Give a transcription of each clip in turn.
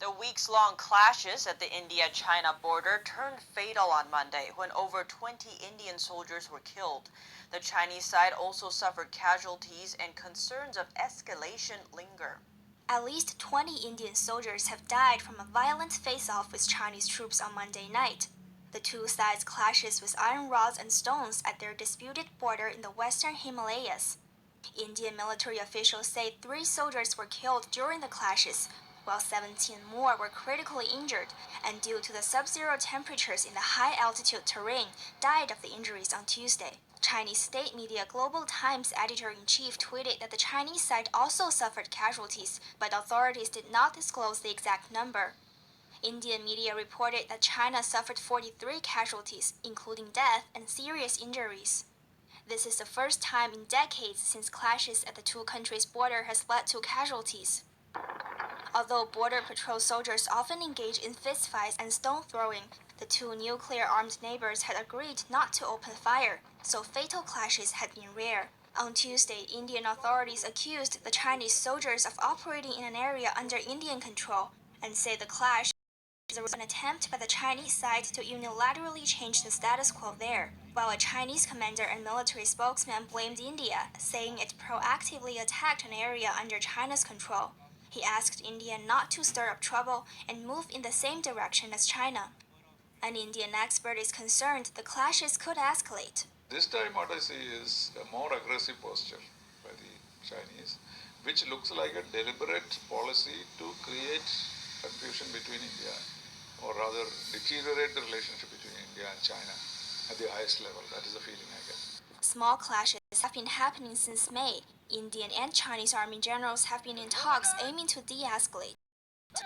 The weeks-long clashes at the India-China border turned fatal on Monday when over 20 Indian soldiers were killed. The Chinese side also suffered casualties and concerns of escalation linger. At least 20 Indian soldiers have died from a violent face-off with Chinese troops on Monday night. The two sides clashes with iron rods and stones at their disputed border in the western Himalayas. Indian military officials say 3 soldiers were killed during the clashes, while 17 more were critically injured and due to the sub-zero temperatures in the high-altitude terrain, died of the injuries on Tuesday. Chinese state media Global Times editor-in-chief tweeted that the Chinese side also suffered casualties, but authorities did not disclose the exact number. Indian media reported that China suffered 43 casualties, including death and serious injuries. This is the first time in decades since clashes at the two countries' border has led to casualties. Although border patrol soldiers often engage in fistfights and stone throwing, the two nuclear-armed neighbors had agreed not to open fire, so fatal clashes had been rare. On Tuesday, Indian authorities accused the Chinese soldiers of operating in an area under Indian control and say the clash was an attempt by the Chinese side to unilaterally change the status quo there, while a Chinese commander and military spokesman blamed India, saying it proactively attacked an area under China's control. He asked India not to stir up trouble and move in the same direction as China. An Indian expert is concerned the clashes could escalate. This time, what I see is a more aggressive posture by the Chinese, which looks like a deliberate policy to create confusion between India, or rather deteriorate the relationship between India and China at the highest level. That is the feeling I get. Small clashes have been happening since May. Indian and Chinese army generals have been in talks aiming to de-escalate.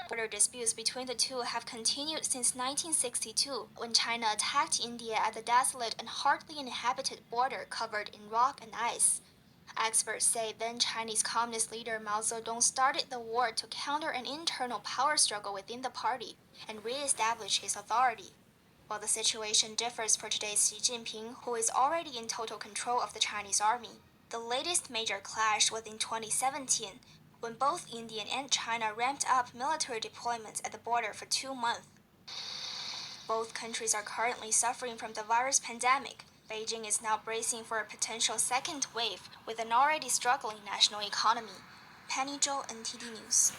Border disputes between the two have continued since 1962, when China attacked India at the desolate and hardly inhabited border covered in rock and ice. Experts say then Chinese Communist leader Mao Zedong started the war to counter an internal power struggle within the party and re-establish his authority. While the situation differs for today's Xi Jinping, who is already in total control of the Chinese army. The latest major clash was in 2017, when both India and China ramped up military deployments at the border for 2 months. Both countries are currently suffering from the virus pandemic. Beijing is now bracing for a potential second wave with an already struggling national economy. Penny Zhou, NTD News.